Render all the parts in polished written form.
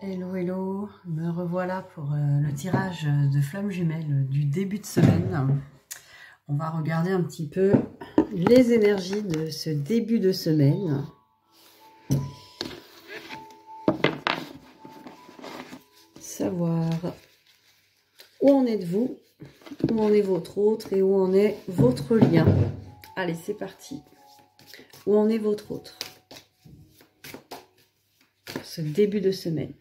Hello, hello, me revoilà pour le tirage de flammes jumelles du début de semaine. On va regarder un petit peu les énergies de ce début de semaine. Savoir où en êtes-vous, où en est votre autre et où en est votre lien. Allez, c'est parti. Où en est votre autre pour ce début de semaine?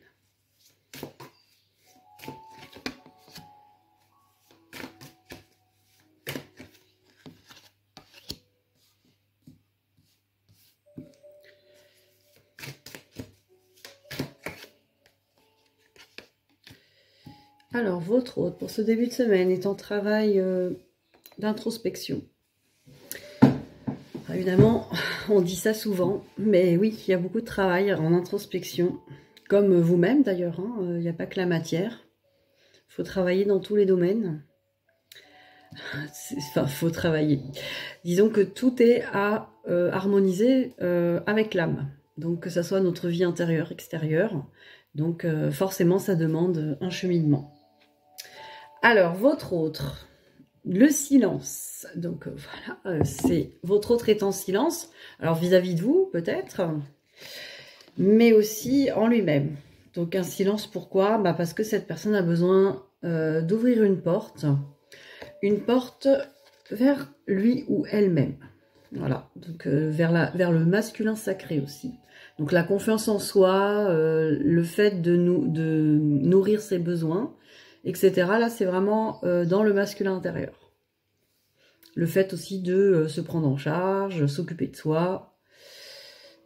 Alors, votre autre, pour ce début de semaine, est en travail d'introspection. Évidemment, on dit ça souvent, mais oui, il y a beaucoup de travail en introspection, comme vous-même d'ailleurs, hein, il n'y a pas que la matière. Il faut travailler dans tous les domaines. Enfin, il faut travailler. Disons que tout est à harmoniser avec l'âme. Donc, que ce soit notre vie intérieure, extérieure. Donc, forcément, ça demande un cheminement. Alors, votre autre, le silence. Donc, voilà, c'est votre autre est en silence. Alors, vis-à-vis de vous, peut-être, mais aussi en lui-même. Donc, un silence, pourquoi? Parce que cette personne a besoin d'ouvrir une porte vers lui ou elle-même. Voilà, donc vers le masculin sacré aussi. Donc, la confiance en soi, le fait de nourrir ses besoins, etc. Là, c'est vraiment dans le masculin intérieur. Le fait aussi de se prendre en charge, s'occuper de soi,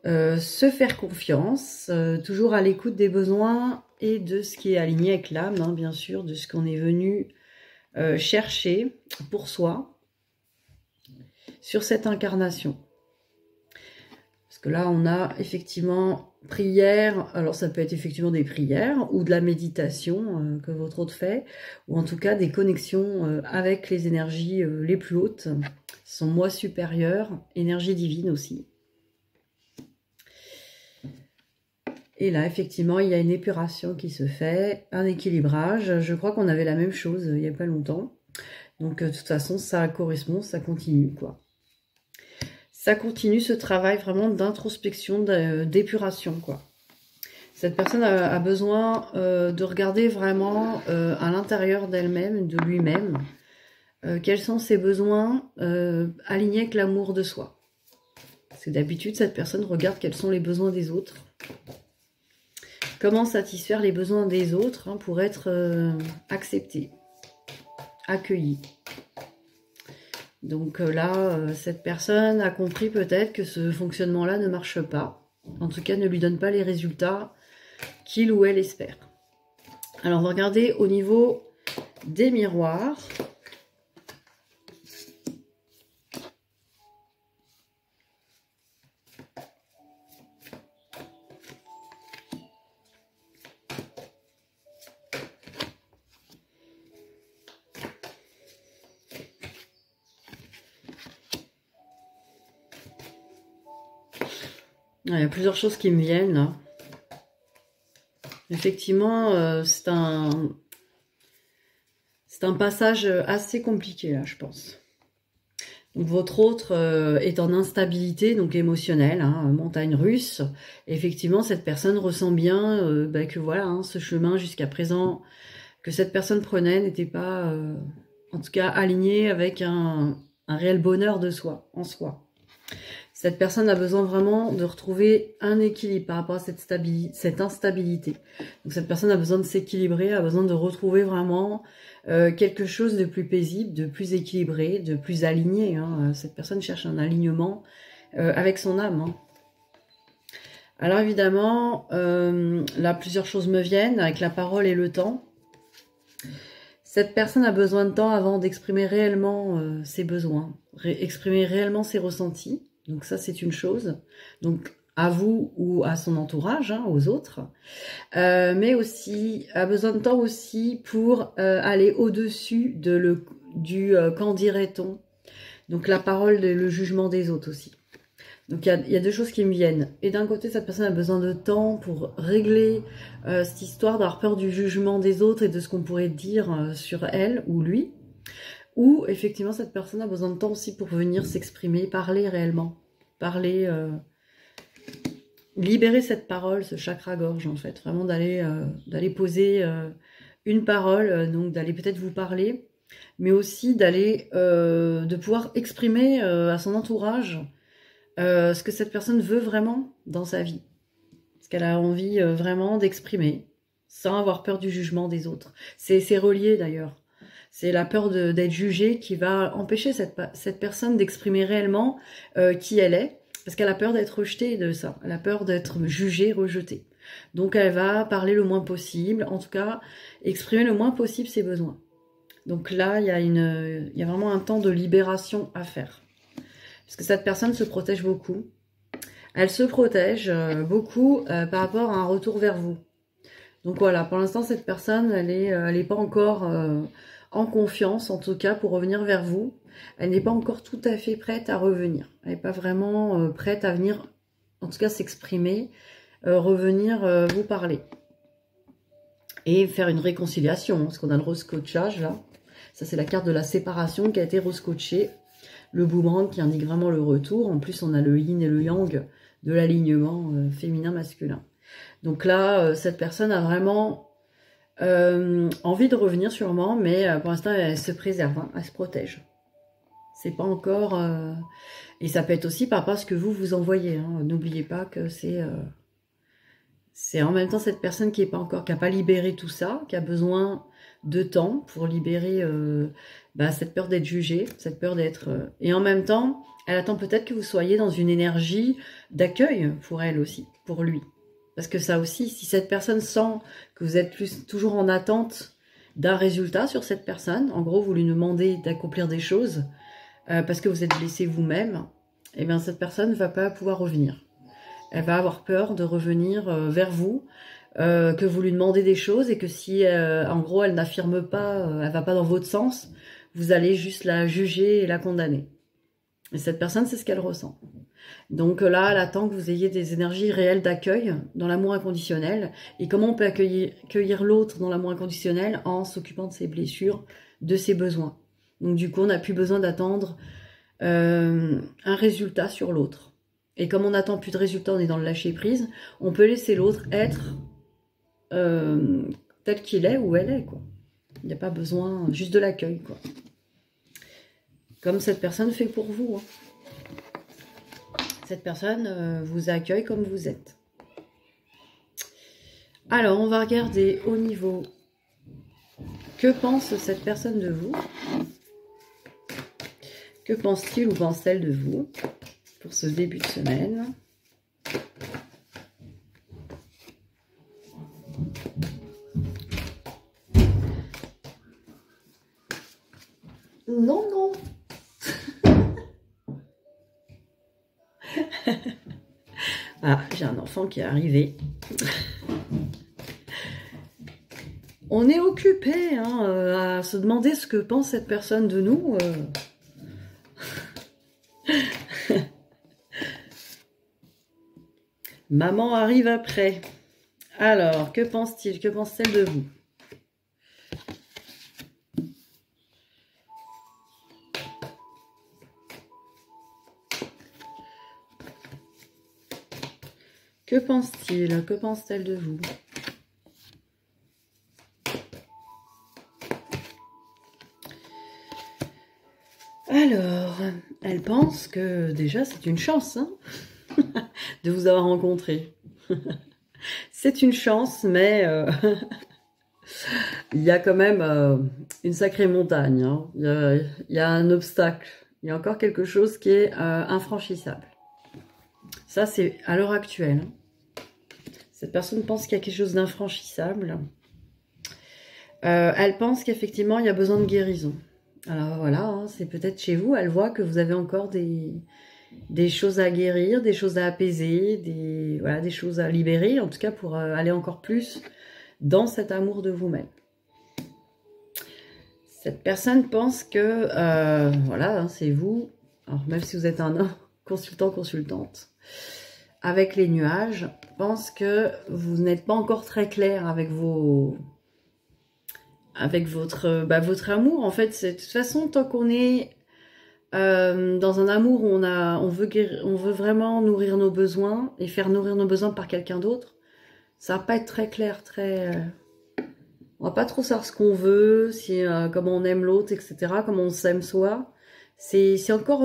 se faire confiance, toujours à l'écoute des besoins et de ce qui est aligné avec l'âme, hein, bien sûr, de ce qu'on est venu chercher pour soi sur cette incarnation. Parce que là, on a effectivement prière, alors ça peut être effectivement des prières ou de la méditation que votre autre fait, ou en tout cas des connexions avec les énergies les plus hautes, son moi supérieur, énergie divine aussi. Et là, effectivement, il y a une épuration qui se fait, un équilibrage. Je crois qu'on avait la même chose il n'y a pas longtemps. Donc, de toute façon, ça correspond, ça continue, quoi. Ça continue ce travail vraiment d'introspection, d'épuration, quoi. Cette personne a besoin de regarder vraiment à l'intérieur d'elle-même, de lui-même, quels sont ses besoins alignés avec l'amour de soi. Parce que d'habitude, cette personne regarde quels sont les besoins des autres. Comment satisfaire les besoins des autres hein, pour être accepté, accueilli. Donc là, cette personne a compris peut-être que ce fonctionnement-là ne marche pas. En tout cas, ne lui donne pas les résultats qu'il ou elle espère. Alors, on va regarder au niveau des miroirs. Il y a plusieurs choses qui me viennent là. Effectivement, c'est un passage assez compliqué là, je pense. Donc, votre autre est en instabilité, donc émotionnelle, hein, montagne russe. Et effectivement, cette personne ressent bien que voilà, hein, ce chemin jusqu'à présent que cette personne prenait n'était pas, en tout cas, aligné avec un réel bonheur de soi, en soi. Cette personne a besoin vraiment de retrouver un équilibre par rapport à cette instabilité. Donc cette personne a besoin de s'équilibrer, a besoin de retrouver vraiment quelque chose de plus paisible, de plus équilibré, de plus aligné. Hein. Cette personne cherche un alignement avec son âme. Hein. Alors évidemment, là plusieurs choses me viennent avec la parole et le temps. Cette personne a besoin de temps avant d'exprimer réellement ses besoins, exprimer réellement ses ressentis. Donc ça, c'est une chose. Donc à vous ou à son entourage, hein, aux autres. Mais aussi, a besoin de temps aussi pour aller au-dessus du qu'en dirait-on. Donc la parole et le jugement des autres aussi. Donc il y a deux choses qui me viennent. Et d'un côté, cette personne a besoin de temps pour régler cette histoire d'avoir peur du jugement des autres et de ce qu'on pourrait dire sur elle ou lui. Ou effectivement, cette personne a besoin de temps aussi pour venir s'exprimer, parler réellement. Parler, libérer cette parole, ce chakra-gorge en fait. Vraiment d'aller poser une parole, donc d'aller peut-être vous parler, mais aussi de pouvoir exprimer à son entourage ce que cette personne veut vraiment dans sa vie. Ce qu'elle a envie vraiment d'exprimer, sans avoir peur du jugement des autres. C'est relié d'ailleurs. C'est la peur d'être jugée qui va empêcher cette personne d'exprimer réellement qui elle est, parce qu'elle a peur d'être rejetée de ça. Elle a peur d'être jugée, rejetée. Donc elle va parler le moins possible, en tout cas exprimer le moins possible ses besoins. Donc là, il y a vraiment un temps de libération à faire. Parce que cette personne se protège beaucoup. Elle se protège beaucoup par rapport à un retour vers vous. Donc voilà, pour l'instant, cette personne, elle est pas encore en confiance, en tout cas, pour revenir vers vous. Elle n'est pas encore tout à fait prête à revenir. Elle n'est pas vraiment prête à venir, en tout cas, s'exprimer, revenir vous parler. Et faire une réconciliation, parce qu'on a le rose-coachage, là. Ça, c'est la carte de la séparation qui a été rose-coachée. Le boomerang qui indique vraiment le retour. En plus, on a le yin et le yang de l'alignement féminin-masculin. Donc là, cette personne a vraiment envie de revenir sûrement, mais pour l'instant, elle se préserve, hein, elle se protège. C'est pas encore... Et ça peut être aussi par rapport à ce que vous envoyez. Hein. N'oubliez pas que c'est en même temps cette personne qui n'a pas libéré tout ça, qui a besoin de temps pour libérer cette peur d'être jugée, cette peur d'être... Et en même temps, elle attend peut-être que vous soyez dans une énergie d'accueil pour elle aussi, pour lui. Parce que ça aussi, si cette personne sent que vous êtes toujours en attente d'un résultat sur cette personne, en gros, vous lui demandez d'accomplir des choses parce que vous êtes blessé vous-même, et bien cette personne ne va pas pouvoir revenir. Elle va avoir peur de revenir vers vous, que vous lui demandez des choses et que si, en gros, elle n'affirme pas, elle va pas dans votre sens, vous allez juste la juger et la condamner. Et cette personne, c'est ce qu'elle ressent. Donc là, elle attend que vous ayez des énergies réelles d'accueil dans l'amour inconditionnel. Et comment on peut accueillir l'autre dans l'amour inconditionnel en s'occupant de ses blessures, de ses besoins. Donc du coup, on n'a plus besoin d'attendre un résultat sur l'autre. Et comme on n'attend plus de résultat, on est dans le lâcher-prise, on peut laisser l'autre être tel qu'il est ou elle est, quoi. Il n'y a pas besoin juste de l'accueil, quoi. Comme cette personne fait pour vous. Hein. Cette personne vous accueille comme vous êtes. Alors, on va regarder au niveau... Que pense cette personne de vous? Que pense-t-il ou pense-t-elle de vous pour ce début de semaine? Non, non. Ah, j'ai un enfant qui est arrivé. On est occupé à se demander ce que pense cette personne de nous. Maman arrive après. Alors, que pense-t-il? Que pense-t-elle de vous? Que pense-t-il? Que pense-t-elle de vous? Alors, elle pense que déjà c'est une chance hein, de vous avoir rencontré. C'est une chance, mais il y a quand même une sacrée montagne. Hein. Il y a un obstacle. Il y a encore quelque chose qui est infranchissable. Ça, c'est à l'heure actuelle. Cette personne pense qu'il y a quelque chose d'infranchissable. Elle pense qu'effectivement, il y a besoin de guérison. Alors voilà, hein, c'est peut-être chez vous, elle voit que vous avez encore des choses à guérir, des choses à apaiser, des choses à libérer, en tout cas pour aller encore plus dans cet amour de vous-même. Cette personne pense que, voilà, hein, c'est vous, alors même si vous êtes un homme, consultant, consultante, avec les nuages, pense que vous n'êtes pas encore très clair avec votre amour. En fait, de toute façon, tant qu'on est dans un amour où on veut vraiment nourrir nos besoins et faire nourrir nos besoins par quelqu'un d'autre, ça va pas être très clair, on va pas trop savoir ce qu'on veut, comment on aime l'autre, etc., comment on s'aime soi. C'est encore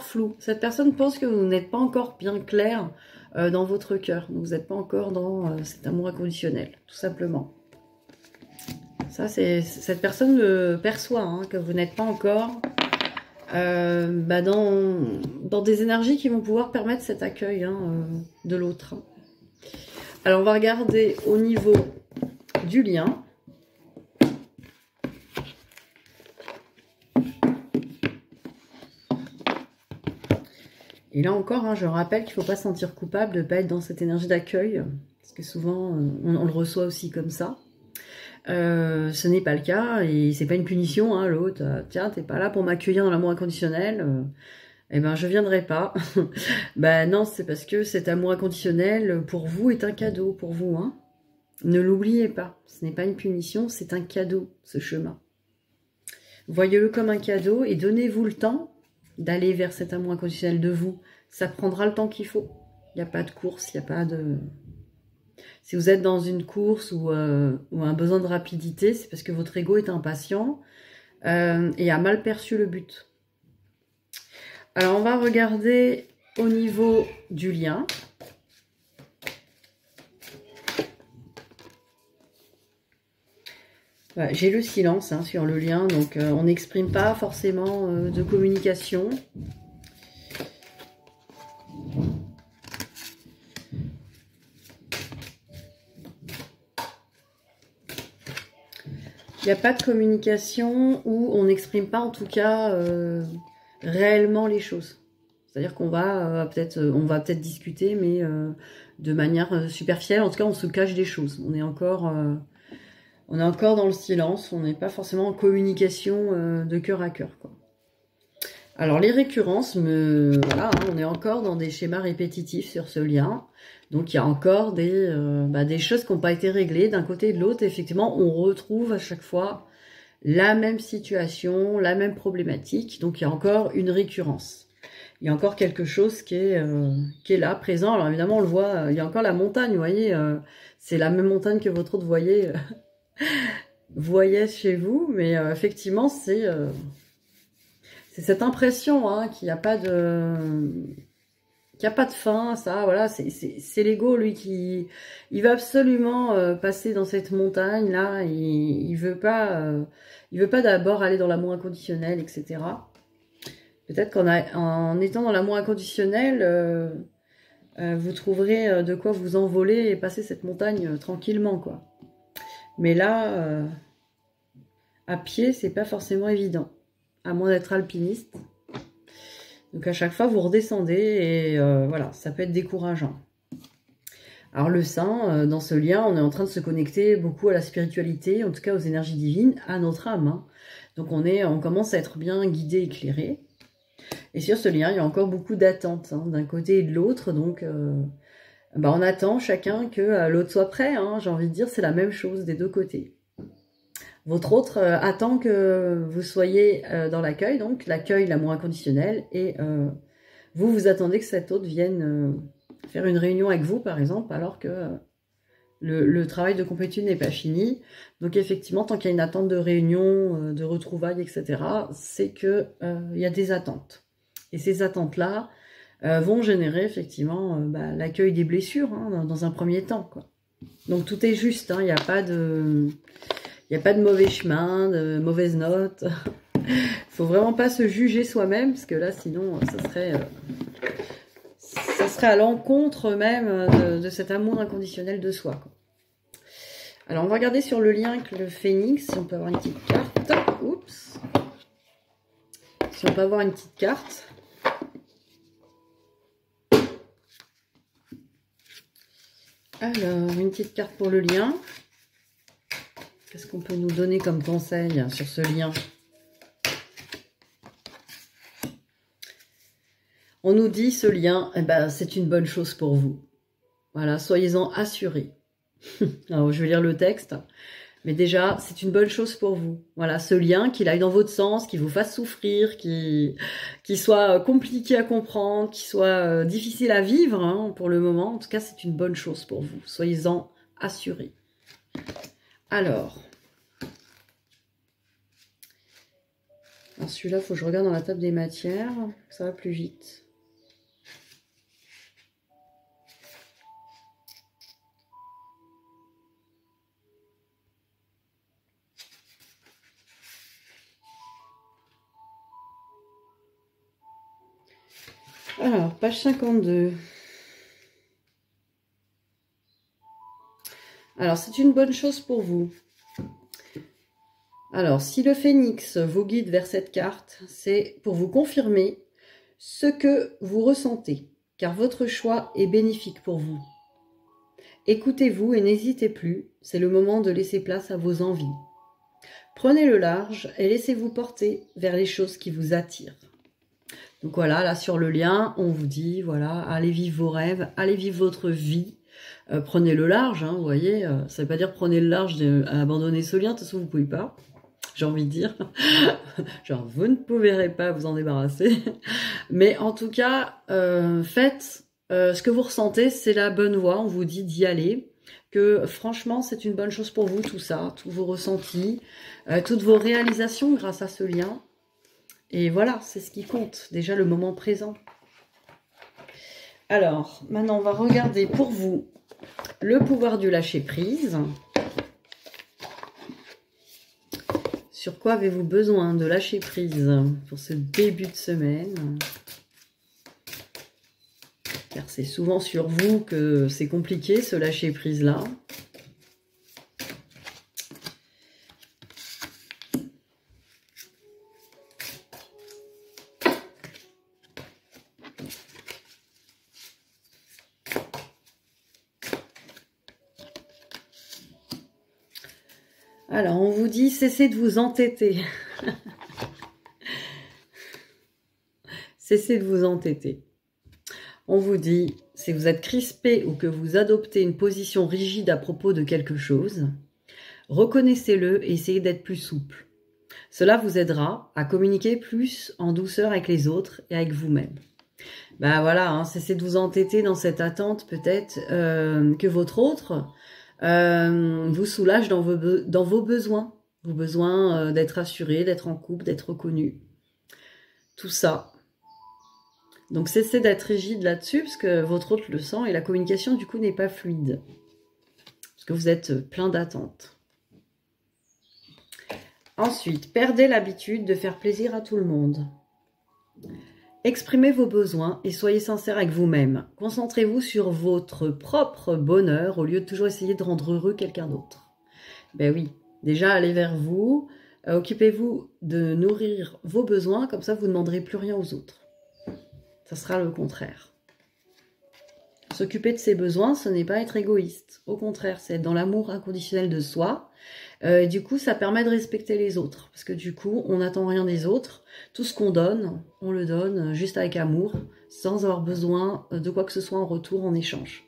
flou. Cette personne pense que vous n'êtes pas encore bien clair dans votre cœur. Vous n'êtes pas encore dans cet amour inconditionnel, tout simplement. Ça, cette personne le perçoit, hein, que vous n'êtes pas encore dans des énergies qui vont pouvoir permettre cet accueil, hein, de l'autre. Alors, on va regarder au niveau du lien. Et là encore, hein, je rappelle qu'il ne faut pas se sentir coupable de ne pas être dans cette énergie d'accueil, parce que souvent, on le reçoit aussi comme ça. Ce n'est pas le cas, et c'est pas une punition, hein, l'autre. Tiens, t'es pas là pour m'accueillir dans l'amour inconditionnel, eh ben je viendrai pas. Ben non, c'est parce que cet amour inconditionnel, pour vous, est un cadeau, pour vous, hein. Ne l'oubliez pas, ce n'est pas une punition, c'est un cadeau, ce chemin. Voyez-le comme un cadeau, et donnez-vous le temps d'aller vers cet amour inconditionnel de vous. Ça prendra le temps qu'il faut. Il n'y a pas de course, il n'y a pas de... Si vous êtes dans une course ou un besoin de rapidité, c'est parce que votre ego est impatient et a mal perçu le but. Alors, on va regarder au niveau du lien. Voilà, j'ai le silence, hein, sur le lien, donc on n'exprime pas forcément de communication. Il n'y a pas de communication où on n'exprime pas, en tout cas, réellement les choses. C'est-à-dire qu'on va peut-être discuter, mais de manière superficielle. En tout cas, on se cache des choses. On est encore dans le silence. On n'est pas forcément en communication de cœur à cœur, quoi. Alors, les récurrences, voilà, hein, on est encore dans des schémas répétitifs sur ce lien. Donc, il y a encore des choses qui n'ont pas été réglées d'un côté et de l'autre. Effectivement, on retrouve à chaque fois la même situation, la même problématique. Donc, il y a encore une récurrence. Il y a encore quelque chose qui est là, présent. Alors, évidemment, on le voit, il y a encore la montagne, vous voyez. C'est la même montagne que votre autre voyait chez vous. Mais effectivement, c'est cette impression, hein, qu'il n'y a pas de fin, ça, voilà, c'est l'ego, lui, il va absolument passer dans cette montagne là, il veut pas d'abord aller dans l'amour inconditionnel, etc. Peut-être qu'en étant dans l'amour inconditionnel, vous trouverez de quoi vous envoler et passer cette montagne tranquillement, quoi. Mais là, à pied, c'est pas forcément évident, à moins d'être alpiniste. Donc à chaque fois, vous redescendez et voilà, ça peut être décourageant. Alors le sein, dans ce lien, on est en train de se connecter beaucoup à la spiritualité, en tout cas aux énergies divines, à notre âme, hein. Donc on commence à être bien guidé, éclairé. Et sur ce lien, il y a encore beaucoup d'attentes, hein, d'un côté et de l'autre. Donc on attend chacun que l'autre soit prêt, hein, j'ai envie de dire, c'est la même chose des deux côtés. Votre autre attend que vous soyez dans l'accueil, donc l'accueil, l'amour inconditionnel, et vous attendez que cet autre vienne faire une réunion avec vous, par exemple, alors que le travail de complétude n'est pas fini. Donc effectivement, tant qu'il y a une attente de réunion, de retrouvailles, etc., c'est que il y a des attentes. Et ces attentes-là vont générer effectivement l'accueil des blessures, hein, dans un premier temps, quoi. Donc tout est juste, hein, il n'y a pas de... Il n'y a pas de mauvais chemin, de mauvaises notes. Faut vraiment pas se juger soi-même, parce que là, sinon, ça serait à l'encontre même de cet amour inconditionnel de soi, quoi. Alors, on va regarder sur le lien avec le phénix, si on peut avoir une petite carte. Oups. Si on peut avoir une petite carte. Alors, une petite carte pour le lien. Qu'est-ce qu'on peut nous donner comme conseil sur ce lien? On nous dit ce lien, eh ben, c'est une bonne chose pour vous. Voilà, soyez-en assurés. Alors, je vais lire le texte. Mais déjà, c'est une bonne chose pour vous. Voilà, ce lien, qu'il aille dans votre sens, qu'il vous fasse souffrir, qu'il soit compliqué à comprendre, qu'il soit difficile à vivre hein, pour le moment. En tout cas, c'est une bonne chose pour vous. Soyez-en assurés. Alors celui-là, il faut que je regarde dans la table des matières. Ça va plus vite. Alors, page 52. Alors, c'est une bonne chose pour vous. Alors, si le phénix vous guide vers cette carte, c'est pour vous confirmer ce que vous ressentez, car votre choix est bénéfique pour vous. Écoutez-vous et n'hésitez plus, c'est le moment de laisser place à vos envies. Prenez le large et laissez-vous porter vers les choses qui vous attirent. Donc voilà, là sur le lien, on vous dit, voilà, allez vivre vos rêves, allez vivre votre vie. Prenez le large, hein, vous voyez, ça ne veut pas dire prenez le large abandonner ce lien, de toute façon vous ne pouvez pas, j'ai envie de dire. Genre, vous ne pourrez pas vous en débarrasser. Mais en tout cas, faites ce que vous ressentez, c'est la bonne voie, on vous dit d'y aller. Que franchement, c'est une bonne chose pour vous, tout ça, tous vos ressentis, toutes vos réalisations grâce à ce lien. Et voilà, c'est ce qui compte, déjà le moment présent. Alors, maintenant, on va regarder pour vous le pouvoir du lâcher-prise. Sur quoi avez-vous besoin de lâcher prise pour ce début de semaine? Car c'est souvent sur vous que c'est compliqué, ce lâcher prise-là. Alors, on vous dit, cessez de vous entêter. Cessez de vous entêter. On vous dit, si vous êtes crispé ou que vous adoptez une position rigide à propos de quelque chose, reconnaissez-le et essayez d'être plus souple. Cela vous aidera à communiquer plus en douceur avec les autres et avec vous-même. Ben voilà, hein, cessez de vous entêter dans cette attente peut-être que votre autre vous soulage dans vos besoins. Vos besoins d'être assuré, d'être en couple, d'être reconnu. Tout ça. Donc cessez d'être rigide là-dessus parce que votre autre le sent et la communication du coup n'est pas fluide. Parce que vous êtes plein d'attentes. Ensuite, perdez l'habitude de faire plaisir à tout le monde. Exprimez vos besoins et soyez sincère avec vous-même. Concentrez-vous sur votre propre bonheur au lieu de toujours essayer de rendre heureux quelqu'un d'autre. Ben oui, déjà allez vers vous, occupez-vous de nourrir vos besoins, comme ça vous ne demanderez plus rien aux autres. Ça sera le contraire. S'occuper de ses besoins, ce n'est pas être égoïste. Au contraire, c'est être dans l'amour inconditionnel de soi. Du coup, ça permet de respecter les autres. Parce que du coup, on n'attend rien des autres. Tout ce qu'on donne, on le donne juste avec amour, sans avoir besoin de quoi que ce soit en retour, en échange.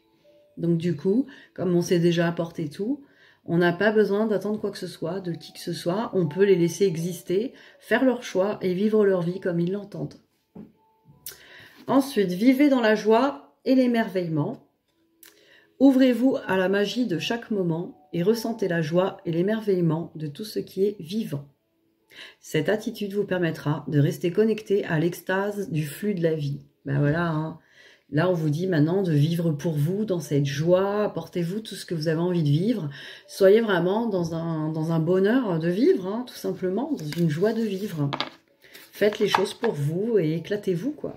Donc du coup, comme on s'est déjà apporté tout, on n'a pas besoin d'attendre quoi que ce soit, de qui que ce soit. On peut les laisser exister, faire leur choix et vivre leur vie comme ils l'entendent. Ensuite, vivez dans la joie et l'émerveillement. Ouvrez-vous à la magie de chaque moment et ressentez la joie et l'émerveillement de tout ce qui est vivant. Cette attitude vous permettra de rester connecté à l'extase du flux de la vie. Ben voilà, hein. Là on vous dit maintenant de vivre pour vous dans cette joie, apportez-vous tout ce que vous avez envie de vivre. Soyez vraiment dans un bonheur de vivre, hein, tout simplement, dans une joie de vivre. Faites les choses pour vous et éclatez-vous, quoi.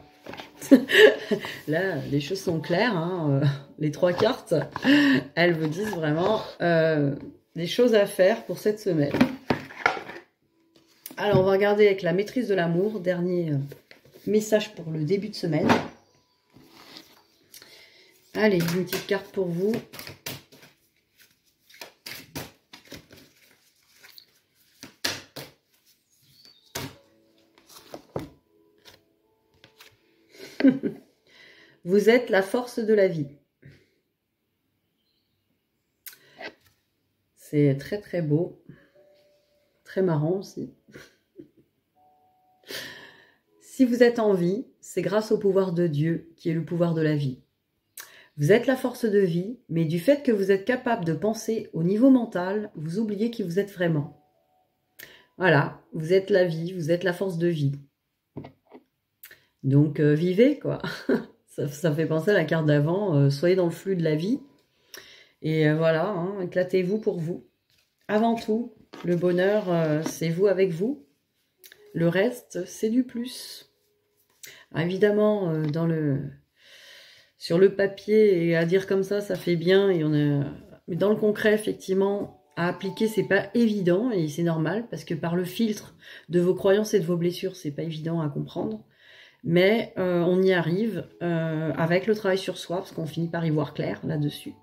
Là, les choses sont claires, hein, les 3 cartes, elles vous disent vraiment des choses à faire pour cette semaine. Alors, on va regarder avec la maîtrise de l'amour, dernier message pour le début de semaine. Allez, une petite carte pour vous. Vous êtes la force de la vie. C'est très très beau. Très marrant aussi. Si vous êtes en vie, c'est grâce au pouvoir de Dieu, qui est le pouvoir de la vie. Vous êtes la force de vie, mais du fait que vous êtes capable de penser au niveau mental, vous oubliez qui vous êtes vraiment. Voilà, vous êtes la vie, vous êtes la force de vie. Donc vivez, quoi. Ça fait penser à la carte d'avant, soyez dans le flux de la vie. Et voilà, hein, éclatez-vous pour vous. Avant tout, le bonheur, c'est vous avec vous. Le reste, c'est du plus. Évidemment, sur le papier, et à dire comme ça fait bien. Mais dans le concret, effectivement, à appliquer, c'est pas évident. Et c'est normal, parce que par le filtre de vos croyances et de vos blessures, c'est pas évident à comprendre. Mais on y arrive avec le travail sur soi, parce qu'on finit par y voir clair là-dessus.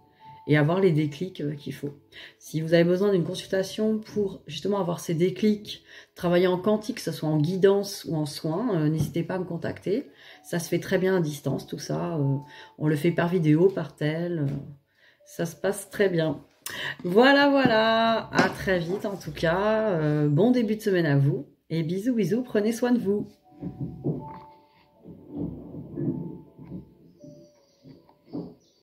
Et avoir les déclics qu'il faut. Si vous avez besoin d'une consultation pour justement avoir ces déclics, travailler en quantique, que ce soit en guidance ou en soins, n'hésitez pas à me contacter. Ça se fait très bien à distance, tout ça. On le fait par vidéo, par tel. Ça se passe très bien. Voilà, voilà. À très vite en tout cas. Bon début de semaine à vous. Et bisous, bisous. Prenez soin de vous.